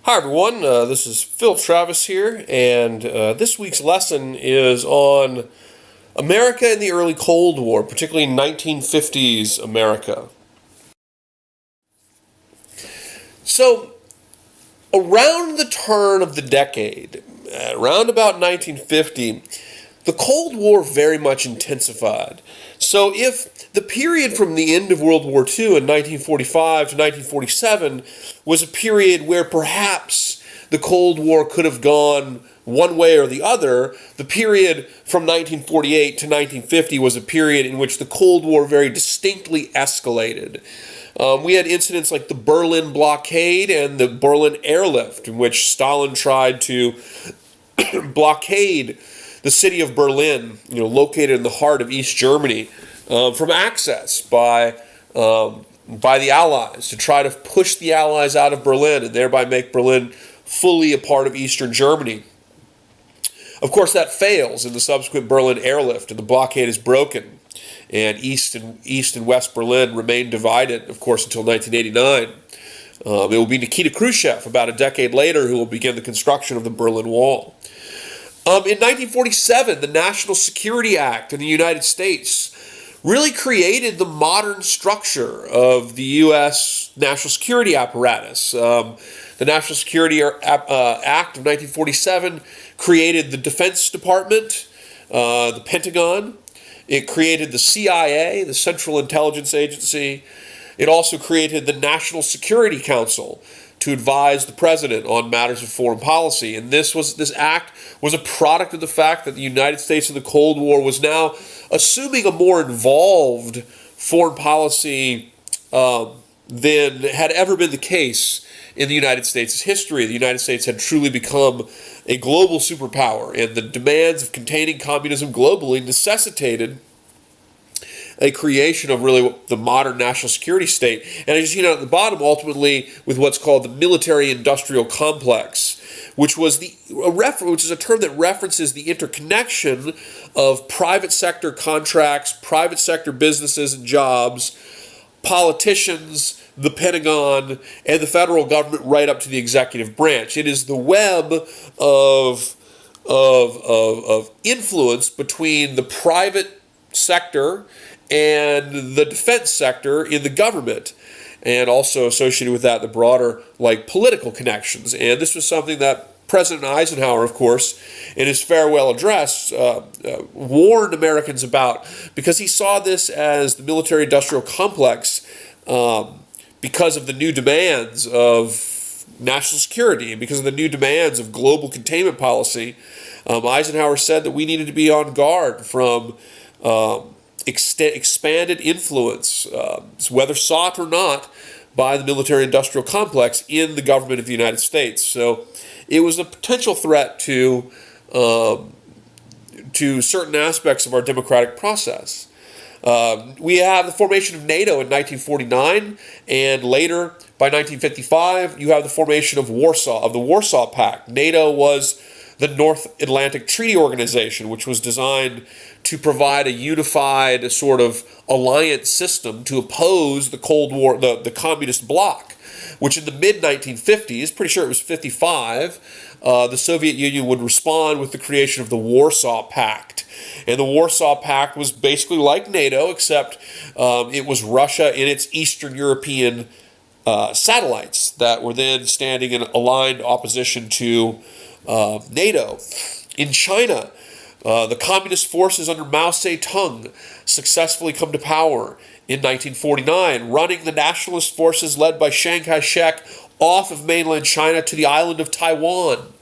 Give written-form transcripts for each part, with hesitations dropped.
Hi everyone, this is Phil Travis here, and this week's lesson is on America in the early Cold War, particularly 1950s America. So, around the turn of the decade, around about 1950, the Cold War very much intensified. So if the period from the end of World War II in 1945 to 1947 was a period where perhaps the Cold War could have gone one way or the other, the period from 1948 to 1950 was a period in which the Cold War very distinctly escalated. We had incidents like the Berlin blockade and the Berlin airlift, in which Stalin tried to blockade the city of Berlin, located in the heart of East Germany, from access by the Allies, to try to push the Allies out of Berlin and thereby make Berlin fully a part of Eastern Germany. Of course, that fails in the subsequent Berlin airlift, and the blockade is broken, and East and West Berlin remain divided, of course, until 1989. It will be Nikita Khrushchev, about a decade later, who will begin the construction of the Berlin Wall. In 1947, the National Security Act in the United States really created the modern structure of the U.S. national security apparatus. The National Security Act of 1947 created the Defense Department, the Pentagon. It created the CIA, the Central Intelligence Agency. It also created the National Security Council to advise the president on matters of foreign policy. And this act was a product of the fact that the United States in the Cold War was now assuming a more involved foreign policy than had ever been the case in the United States' history. The United States had truly become a global superpower, and the demands of containing communism globally necessitated a creation of really the modern national security state. And as you know at the bottom, ultimately with what's called the military-industrial complex, which is a term that references the interconnection of private sector contracts, private sector businesses and jobs, politicians, the Pentagon, and the federal government right up to the executive branch. It is the web of influence between the private sector and the defense sector in the government, and also associated with that the broader political connections. And this was something that President Eisenhower, of course, in his farewell address, warned Americans about, because he saw this as the military-industrial complex, because of the new demands of national security and because of the new demands of global containment policy. Eisenhower said that we needed to be on guard from expanded influence, whether sought or not, by the military-industrial complex in the government of the United States. So it was a potential threat to certain aspects of our democratic process. We have the formation of NATO in 1949, and later, by 1955, you have the formation of the Warsaw Pact. NATO was the North Atlantic Treaty Organization, which was designed to provide a unified sort of alliance system to oppose the Cold War, the communist bloc, which in the mid-1950s, pretty sure it was 55, the Soviet Union would respond with the creation of the Warsaw Pact. And the Warsaw Pact was basically like NATO, except it was Russia in its Eastern European satellites that were then standing in aligned opposition to NATO. In China, the communist forces under Mao Zedong successfully come to power in 1949, running the nationalist forces led by Chiang Kai-shek off of mainland China to the island of Taiwan.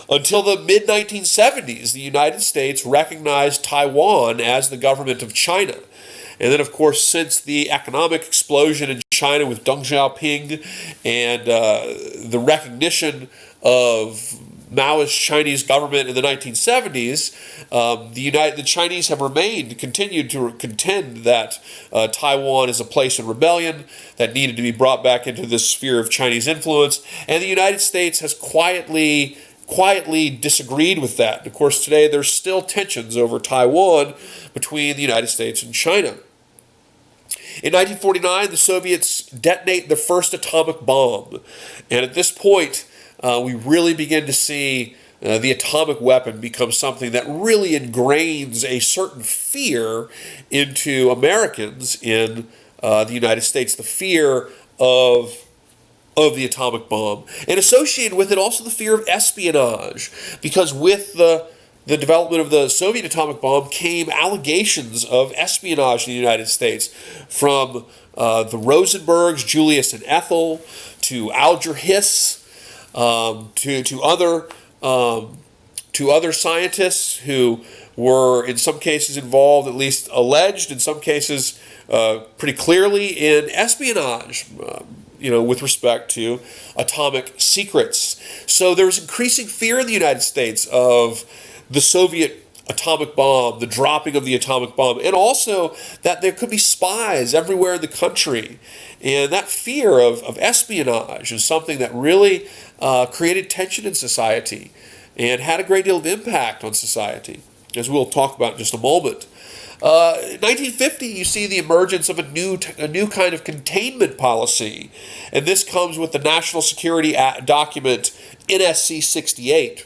Until the mid-1970s, the United States recognized Taiwan as the government of China. And then, of course, since the economic explosion in China with Deng Xiaoping and the recognition of Maoist Chinese government in the 1970s, the Chinese have continued to contend that Taiwan is a place in rebellion that needed to be brought back into this sphere of Chinese influence, and the United States has quietly disagreed with that. And of course, today there's still tensions over Taiwan between the United States and China. In 1949, the Soviets detonate the first atomic bomb, and at this point, we really begin to see the atomic weapon become something that really ingrains a certain fear into Americans in the United States, the fear of the atomic bomb, and associated with it also the fear of espionage, because with the development of the Soviet atomic bomb came allegations of espionage in the United States from the Rosenbergs, Julius and Ethel, to Alger Hiss, to other scientists who were in some cases involved, at least alleged, in some cases pretty clearly, in espionage. With respect to atomic secrets. So there was increasing fear in the United States of the Soviet atomic bomb, the dropping of the atomic bomb, and also that there could be spies everywhere in the country. And that fear of espionage is something that really created tension in society and had a great deal of impact on society, as we'll talk about in just a moment. In 1950, you see the emergence of a new kind of containment policy, and this comes with the National Security document NSC 68.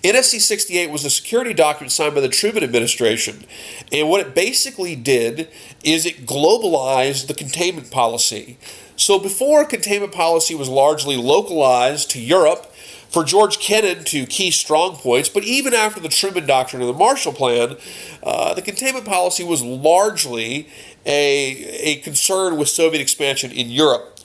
NSC 68 was a security document signed by the Truman administration, and what it basically did is it globalized the containment policy. So before, containment policy was largely localized to Europe, for George Kennan to key strong points, but even after the Truman Doctrine and the Marshall Plan, the containment policy was largely a concern with Soviet expansion in Europe.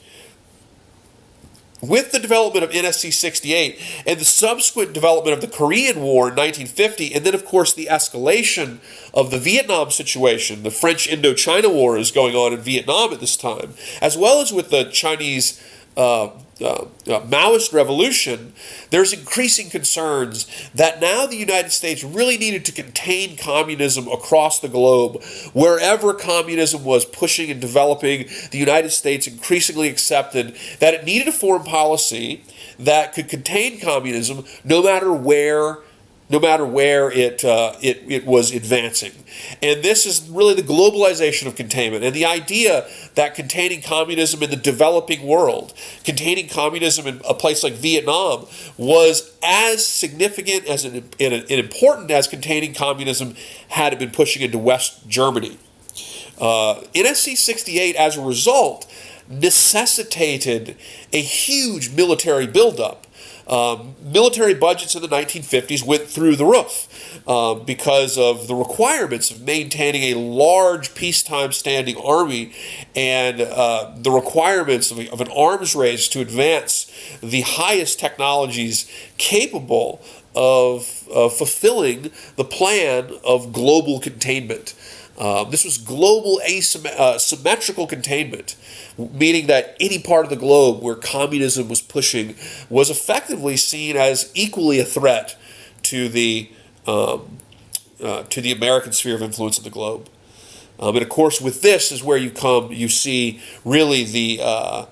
With the development of NSC 68 and the subsequent development of the Korean War in 1950, and then of course the escalation of the Vietnam situation, the French Indochina War is going on in Vietnam at this time, as well as with the Chinese Maoist revolution, there's increasing concerns that now the United States really needed to contain communism across the globe. Wherever communism was pushing and developing, the United States increasingly accepted that it needed a foreign policy that could contain communism no matter where it was advancing. And this is really the globalization of containment and the idea that containing communism in the developing world, containing communism in a place like Vietnam, was as significant as and important as containing communism had it been pushing into West Germany. NSC 68, as a result, necessitated a huge military buildup. Military budgets in the 1950s went through the roof because of the requirements of maintaining a large peacetime standing army and the requirements of an arms race to advance the highest technologies capable of fulfilling the plan of global containment. This was global symmetrical containment, meaning that any part of the globe where communism was pushing was effectively seen as equally a threat to the American sphere of influence in the globe. And of course, with this is where you see really the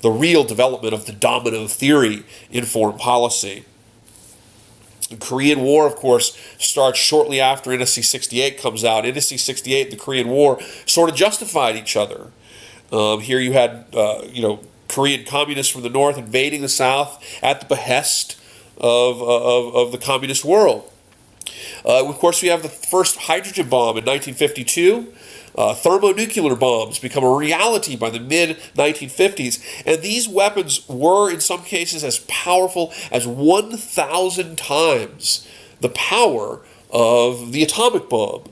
real development of the domino theory in foreign policy. The Korean War, of course, starts shortly after NSC 68 comes out. NSC 68 and the Korean War sort of justified each other. Here you had, Korean communists from the north invading the south at the behest of the communist world. Of course, we have the first hydrogen bomb in 1952. Thermonuclear bombs become a reality by the mid-1950s, and these weapons were, in some cases, as powerful as 1,000 times the power of the atomic bomb.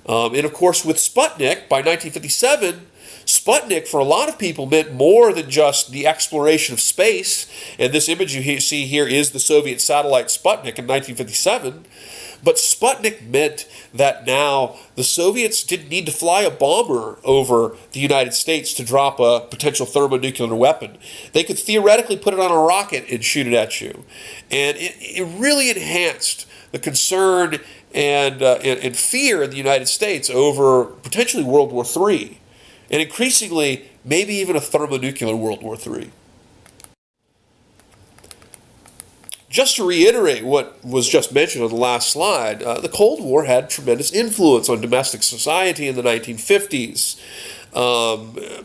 And of course, with Sputnik, by 1957, Sputnik, for a lot of people, meant more than just the exploration of space, and this image you see here is the Soviet satellite Sputnik in 1957. But Sputnik meant that now the Soviets didn't need to fly a bomber over the United States to drop a potential thermonuclear weapon. They could theoretically put it on a rocket and shoot it at you. And it really enhanced the concern and fear in the United States over potentially World War III, and increasingly maybe even a thermonuclear World War III. just to reiterate what was just mentioned on the last slide, the Cold War had tremendous influence on domestic society in the 1950s,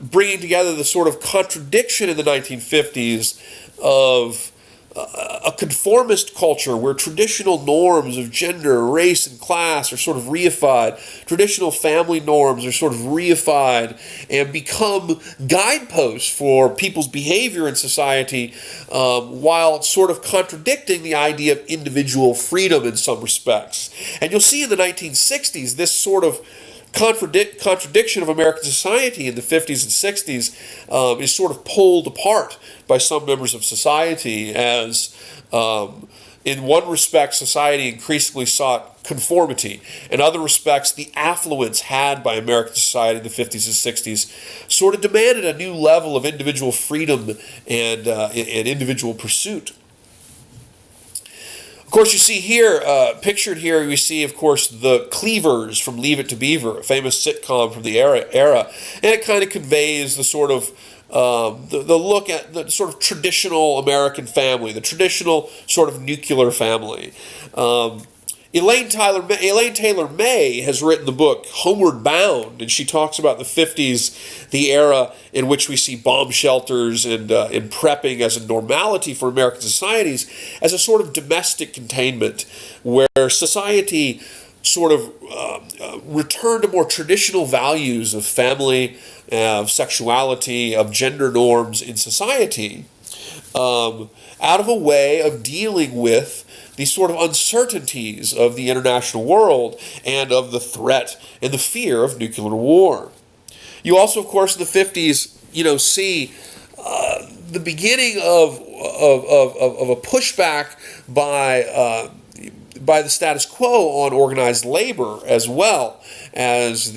bringing together the sort of contradiction in the 1950s of a conformist culture where traditional norms of gender, race, and class are sort of reified. Traditional family norms are sort of reified and become guideposts for people's behavior in society, while sort of contradicting the idea of individual freedom in some respects. And you'll see in the 1960s this sort of contradiction of American society in the 50s and 60s is sort of pulled apart by some members of society as, in one respect, society increasingly sought conformity. In other respects, the affluence had by American society in the 50s and 60s sort of demanded a new level of individual freedom and individual pursuit. Of course, you see here, pictured here, you see, of course, the Cleavers from Leave It to Beaver, a famous sitcom from the era, and it kind of conveys the sort of the look at the sort of traditional American family, the traditional sort of nuclear family. Elaine Taylor May has written the book Homeward Bound, and she talks about the 50s, the era in which we see bomb shelters and prepping as a normality for American societies, as a sort of domestic containment where society sort of returned to more traditional values of family, of sexuality, of gender norms in society, out of a way of dealing with these sort of uncertainties of the international world and of the threat and the fear of nuclear war. You also, of course, in the 50s, see the beginning of a pushback by the status quo on organized labor, as well as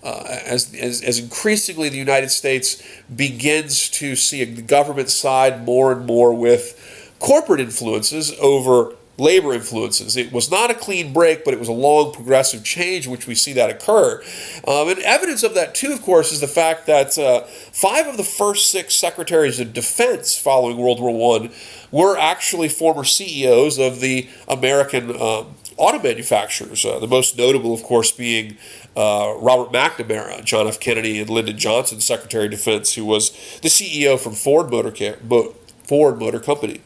as increasingly the United States begins to see the government side more and more with corporate influences over labor influences. It was not a clean break, but it was a long progressive change in which we see that occur. And evidence of that, too, of course, is the fact that 5 of the first 6 secretaries of defense following World War I were actually former CEOs of the American auto manufacturers. The most notable, of course, being Robert McNamara, John F. Kennedy, and Lyndon Johnson, Secretary of Defense, who was the CEO from Ford Motor Company.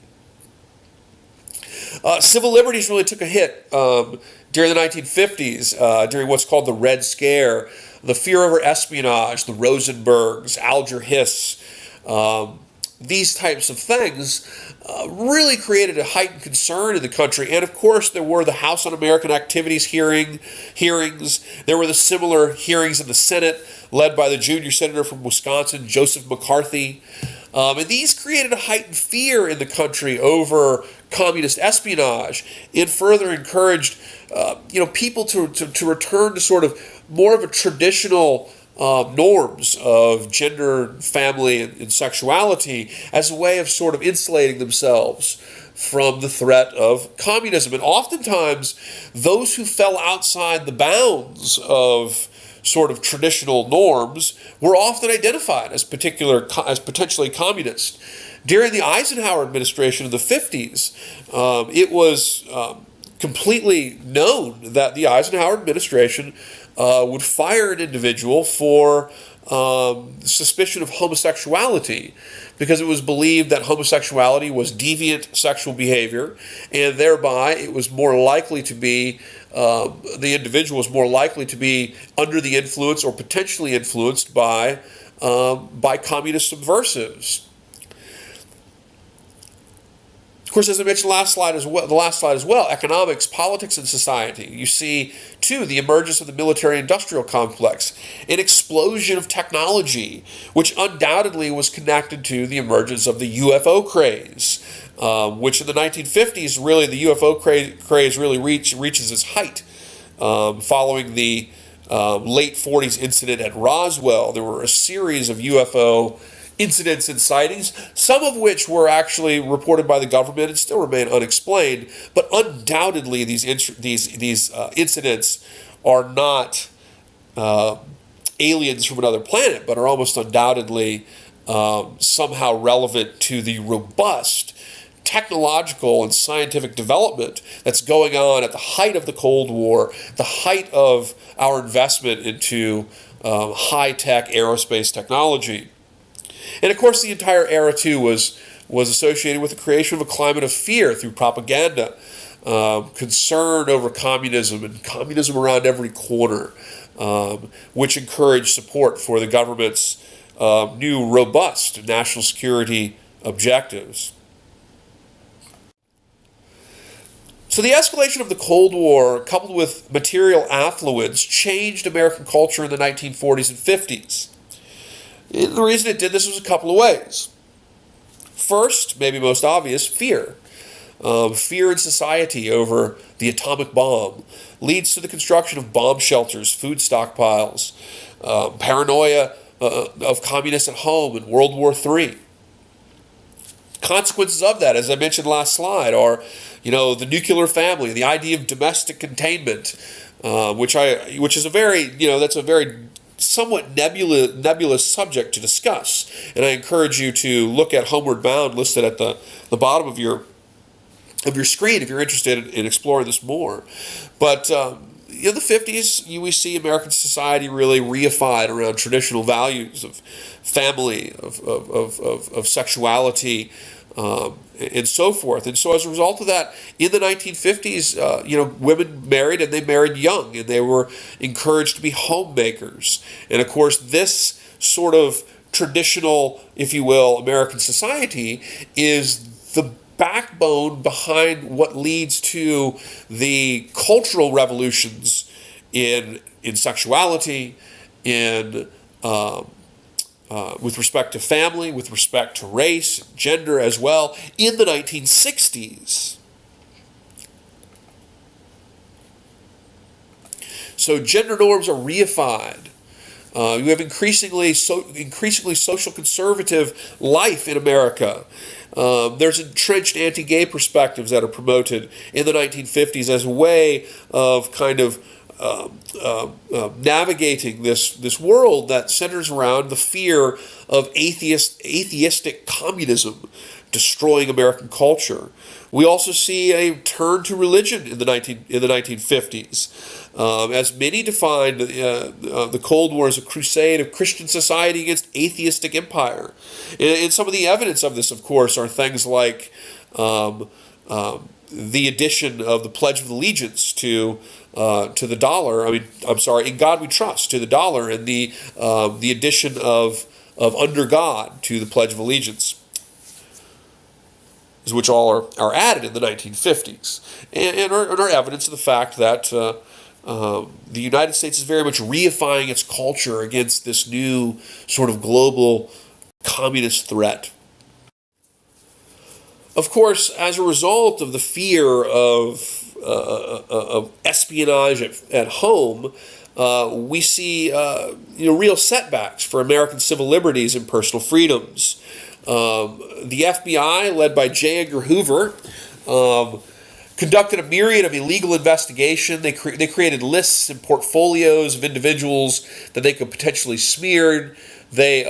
Civil liberties really took a hit during the 1950s, during what's called the Red Scare, the fear over espionage, the Rosenbergs, Alger Hiss, these types of things really created a heightened concern in the country. And of course, there were the House Un-American Activities hearings. There were the similar hearings in the Senate, led by the junior senator from Wisconsin, Joseph McCarthy. And these created a heightened fear in the country over communist espionage, and further encouraged people to return to sort of more of a traditional norms of gender, family, and sexuality as a way of sort of insulating themselves from the threat of communism. And oftentimes, those who fell outside the bounds of sort of traditional norms were often identified as potentially communist. During the Eisenhower administration in the 50s, it was completely known that the Eisenhower administration would fire an individual for suspicion of homosexuality, because it was believed that homosexuality was deviant sexual behavior, and thereby it was more likely to be the individual was more likely to be under the influence or potentially influenced by communist subversives. Of course, as I mentioned the last slide as well, economics, politics, and society. You see, too, the emergence of the military-industrial complex, an explosion of technology, which undoubtedly was connected to the emergence of the UFO craze, which in the 1950s, really, the UFO craze really reaches its height. Following the late 40s incident at Roswell, there were a series of UFO incidents and sightings, some of which were actually reported by the government and still remain unexplained. But undoubtedly, these incidents are not aliens from another planet, but are almost undoubtedly somehow relevant to the robust technological and scientific development that's going on at the height of the Cold War, the height of our investment into high-tech aerospace technology. And of course, the entire era, too, was associated with the creation of a climate of fear through propaganda, concern over communism, and communism around every corner, which encouraged support for the government's new robust national security objectives. So the escalation of the Cold War, coupled with material affluence, changed American culture in the 1940s and 50s. And the reason it did this was a couple of ways. First, maybe most obvious, fear. Fear in society over the atomic bomb leads to the construction of bomb shelters, food stockpiles, paranoia of communists at home in World War III. Consequences of that, as I mentioned last slide, are, the nuclear family, the idea of domestic containment, which is a very, that's a very somewhat nebulous subject to discuss. And I encourage you to look at Homeward Bound, listed at the bottom of your screen, if you're interested in exploring this more. But in the 50s, we see American society really reified around traditional values of family, of sexuality, and so forth. And so as a result of that, in the 1950s, women married, and they married young, and they were encouraged to be homemakers. And of course, this sort of traditional, if you will, American society is the backbone behind what leads to the cultural revolutions in sexuality, with respect to family, with respect to race, gender as well, in the 1960s. So gender norms are reified. You have increasingly social conservative life in America. There's entrenched anti-gay perspectives that are promoted in the 1950s as a way of kind of navigating this world that centers around the fear of atheistic communism destroying American culture. We also see a turn to religion in the 1950s, as many defined the Cold War as a crusade of Christian society against atheistic empire. And some of the evidence of this, of course, are things like the addition of the Pledge of Allegiance to the dollar. In God We Trust to the dollar, and the addition of Under God to the Pledge of Allegiance, which all are added in the 1950s, and are evidence of the fact that the United States is very much reifying its culture against this new sort of global communist threat. Of course, as a result of the fear of espionage at home, we see real setbacks for American civil liberties and personal freedoms. The FBI, led by J. Edgar Hoover, conducted a myriad of illegal investigation. They created lists and portfolios of individuals that they could potentially smear. They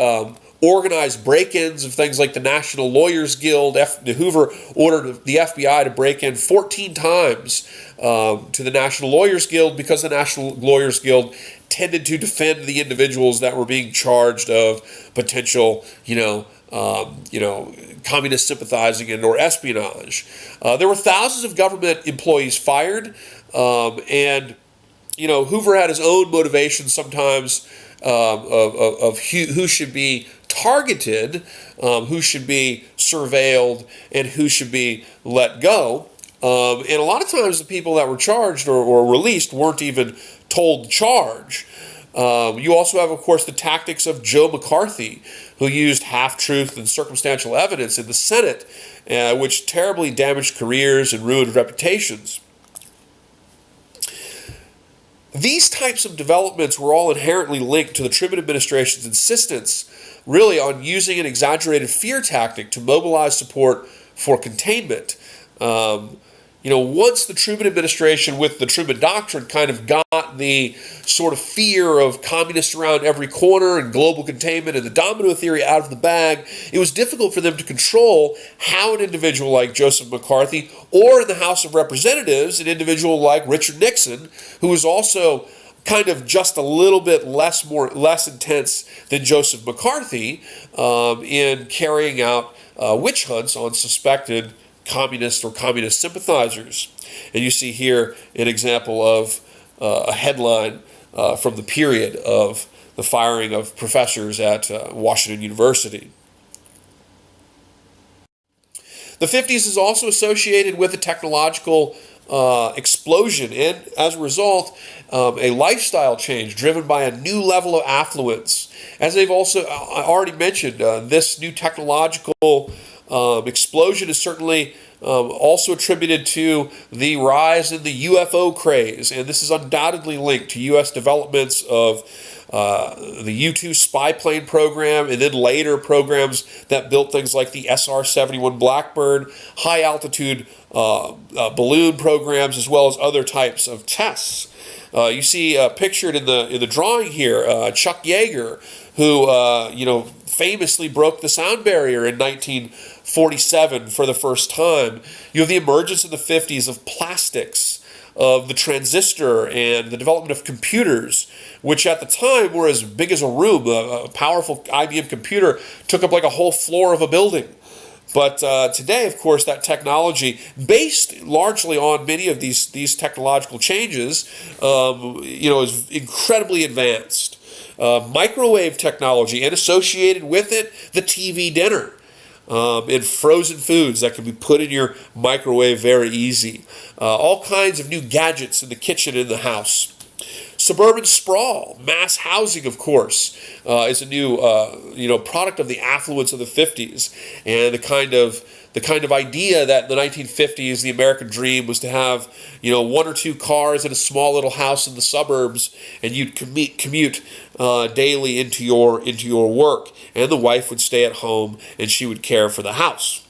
organized break-ins of things like the National Lawyers Guild. Hoover ordered the FBI to break in 14 times to the National Lawyers Guild, because the National Lawyers Guild tended to defend the individuals that were being charged of potential, communist sympathizing and or espionage. There were thousands of government employees fired, and Hoover had his own motivations sometimes of who should be targeted, who should be surveilled, and who should be let go. And a lot of times the people that were charged or released weren't even told to charge. You also have, of course, the tactics of Joe McCarthy, who used half-truth and circumstantial evidence in the Senate, which terribly damaged careers and ruined reputations. These types of developments were all inherently linked to the Truman administration's insistence, really, on using an exaggerated fear tactic to mobilize support for containment. once the Truman administration with the Truman Doctrine kind of got the sort of fear of communists around every corner and global containment and the domino theory out of the bag, it was difficult for them to control how an individual like Joseph McCarthy, or in the House of Representatives, an individual like Richard Nixon, who was also kind of just a little bit less intense than Joseph McCarthy in carrying out witch hunts on suspected communist or communist sympathizers. And you see here an example of a headline from the period of the firing of professors at Washington University. The 50s is also associated with a technological explosion and, as a result, a lifestyle change driven by a new level of affluence. As they've also already mentioned, this new technological explosion is certainly also attributed to the rise in the UFO craze, and this is undoubtedly linked to U.S. developments of the U-2 spy plane program, and then later programs that built things like the SR-71 Blackbird, high-altitude balloon programs, as well as other types of tests. You see pictured in the drawing here, Chuck Yeager, who famously broke the sound barrier in 1947 for the first time. You have the emergence in the 50s of plastics, of the transistor, and the development of computers, which at the time were as big as a room. A powerful IBM computer took up like a whole floor of a building. But today, of course, that technology, based largely on many of these technological changes, is incredibly advanced. Microwave technology, and associated with it, the TV dinner. And frozen foods that can be put in your microwave very easy. All kinds of new gadgets in the kitchen and the house. Suburban sprawl, mass housing, of course, is a new product of the affluence of the 50s, and the kind of idea that in the 1950s the American dream was to have one or two cars in a small little house in the suburbs, and you'd commute daily into your work, and the wife would stay at home and she would care for the house.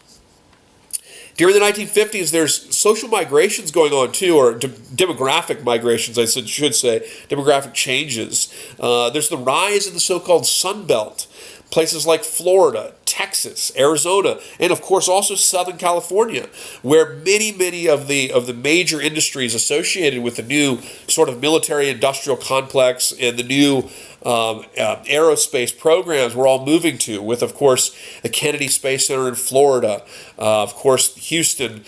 During the 1950s, there's social migrations going on too, or demographic migrations, I should say, demographic changes. There's the rise of the so-called Sun Belt. Places like Florida, Texas, Arizona, and of course also Southern California, where many of the major industries associated with the new sort of military-industrial complex and the new aerospace programs we're all moving to, with, of course, the Kennedy Space Center in Florida, of course, Houston,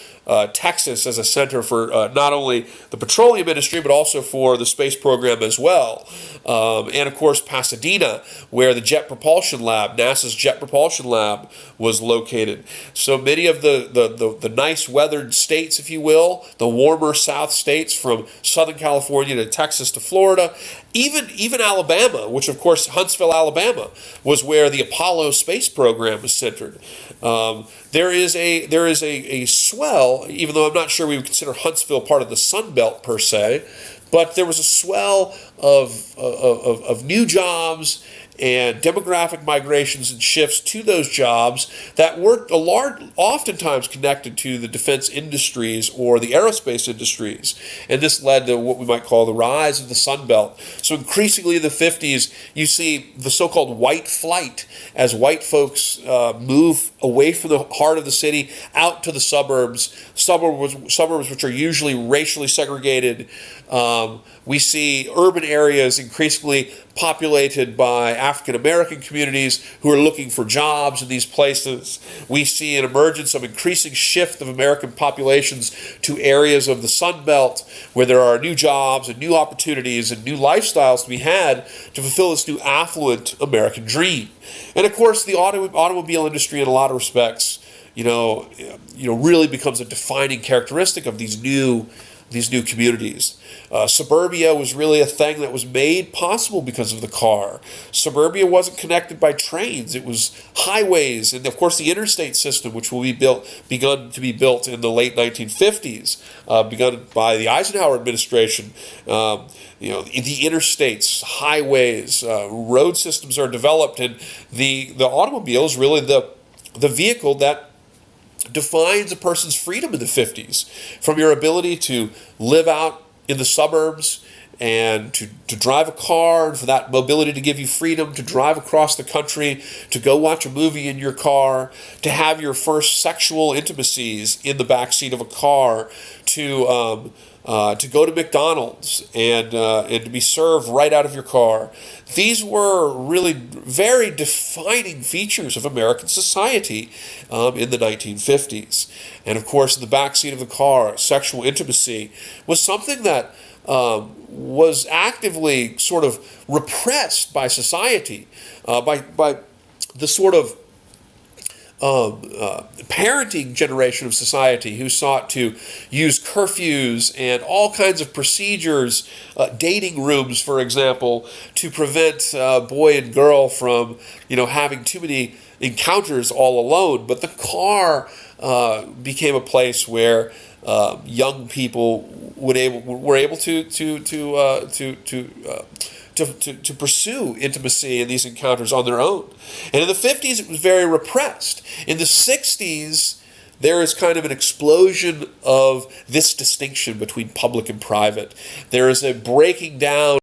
Texas as a center for not only the petroleum industry, but also for the space program as well. And, of course, Pasadena, where the Jet Propulsion Lab, NASA's Jet Propulsion Lab, was located. So many of the nice weathered states, if you will, the warmer South states from Southern California to Texas to Florida, even Alabama, which of course Huntsville, Alabama, was where the Apollo space program was centered. There is a swell, even though I'm not sure we would consider Huntsville part of the Sun Belt per se, but there was a swell of new jobs and demographic migrations and shifts to those jobs that were oftentimes connected to the defense industries or the aerospace industries. And this led to what we might call the rise of the Sun Belt. So increasingly in the 50s, you see the so-called white flight as white folks move away from the heart of the city out to the suburbs which are usually racially segregated. We see urban areas increasingly populated by African American communities who are looking for jobs in these places. We see an emergence of increasing shift of American populations to areas of the Sun Belt where there are new jobs and new opportunities and new lifestyles to be had to fulfill this new affluent American dream. And of course, the automobile industry in a lot of respects, really becomes a defining characteristic of these new communities. Suburbia was really a thing that was made possible because of the car. Suburbia wasn't connected by trains. It was highways and, of course, the interstate system, which will begun to be built in the late 1950s, begun by the Eisenhower administration. The interstates, highways, road systems are developed, and the automobile is really the vehicle that defines a person's freedom in the 50s, from your ability to live out in the suburbs and to drive a car, and for that mobility to give you freedom to drive across the country, to go watch a movie in your car, to have your first sexual intimacies in the backseat of a car, to go to McDonald's and to be served right out of your car. These were really very defining features of American society in the 1950s. And of course, in the backseat of the car, sexual intimacy was something that was actively sort of repressed by society, by the sort of parenting generation of society who sought to use curfews and all kinds of procedures, dating rooms, for example, to prevent boy and girl from, having too many encounters all alone. But the car became a place where young people were able to pursue intimacy and these encounters on their own. And in the 50s, it was very repressed. In the 60s, there is kind of an explosion of this distinction between public and private. There is a breaking down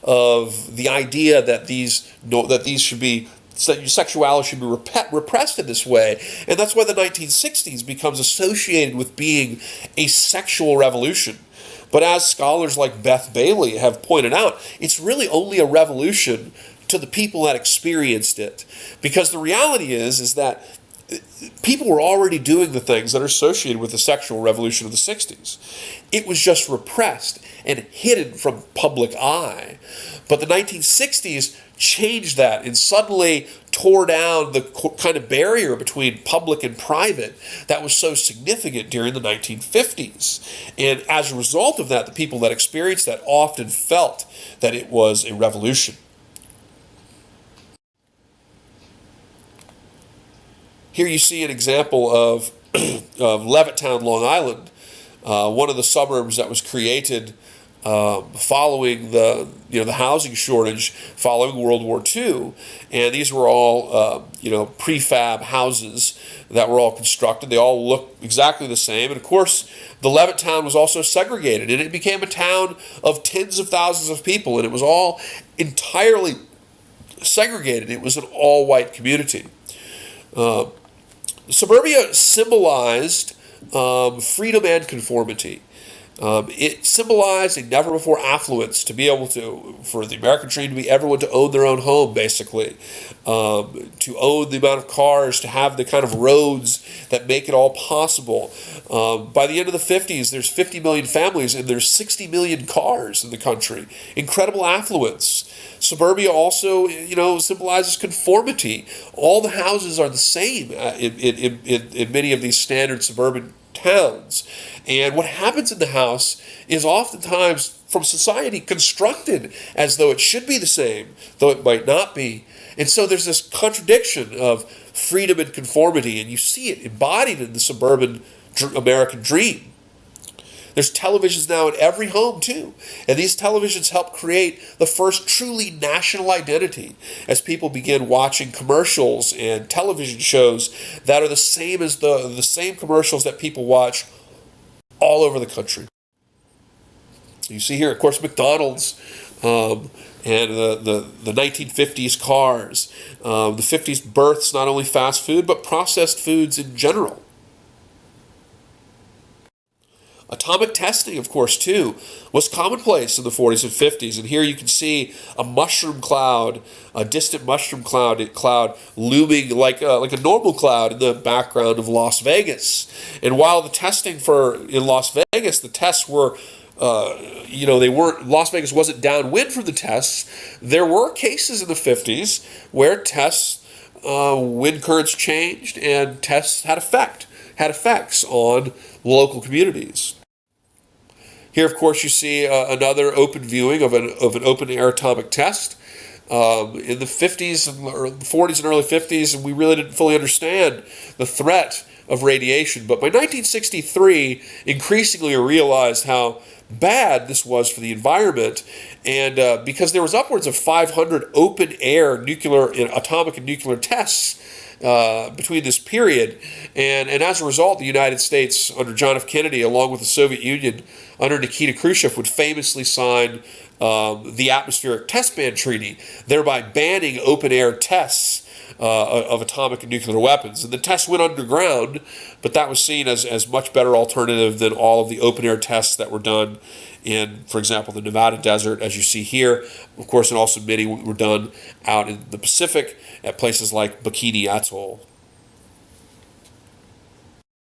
of the idea that sexuality should be repressed in this way. And that's why the 1960s becomes associated with being a sexual revolution. But as scholars like Beth Bailey have pointed out, it's really only a revolution to the people that experienced it. Because the reality is that people were already doing the things that are associated with the sexual revolution of the 60s. It was just repressed and hidden from public eye. But the 1960s changed that and suddenly tore down the kind of barrier between public and private that was so significant during the 1950s. And as a result of that, the people that experienced that often felt that it was a revolution. Here you see an example of Levittown, Long Island, one of the suburbs that was created following the housing shortage following World War II, and these were all prefab houses that were all constructed. They all look exactly the same, and of course, the Levittown was also segregated, and it became a town of tens of thousands of people, and it was all entirely segregated. It was an all-white community. Suburbia symbolized freedom and conformity. It symbolized a never-before affluence for the American dream to be everyone to own their own home, basically, to own the amount of cars, to have the kind of roads that make it all possible. By the end of the 50s, there's 50 million families and there's 60 million cars in the country. Incredible affluence. Suburbia also, symbolizes conformity. All the houses are the same in many of these standard suburban towns. And what happens in the house is oftentimes from society constructed as though it should be the same, though it might not be. And so there's this contradiction of freedom and conformity, and you see it embodied in the suburban American dream. There's televisions now in every home, too. And these televisions help create the first truly national identity as people begin watching commercials and television shows that are the same as the same commercials that people watch all over the country. You see here, of course, McDonald's and the 1950s cars. The 50s births not only fast food, but processed foods in general. Atomic testing, of course, too, was commonplace in the 40s and 50s. And here you can see a mushroom cloud, a distant mushroom cloud looming like a normal cloud in the background of Las Vegas. And while the testing in Las Vegas, the tests were, Las Vegas wasn't downwind from the tests. There were cases in the 50s where tests, wind currents changed and tests had effects on local communities. Here, of course, you see another open viewing of an open-air atomic test. In the 50s and 40s and early 50s, and we really didn't fully understand the threat of radiation. But by 1963, increasingly I realized how bad this was for the environment, and because there was upwards of 500 open-air atomic and nuclear tests between this period, and as a result, the United States under John F. Kennedy, along with the Soviet Union under Nikita Khrushchev, would famously sign the Atmospheric Test Ban Treaty, thereby banning open-air tests of atomic and nuclear weapons. And the tests went underground, but that was seen as much better alternative than all of the open-air tests that were done in, for example, the Nevada desert, as you see here. Of course, and also many were done out in the Pacific at places like Bikini Atoll.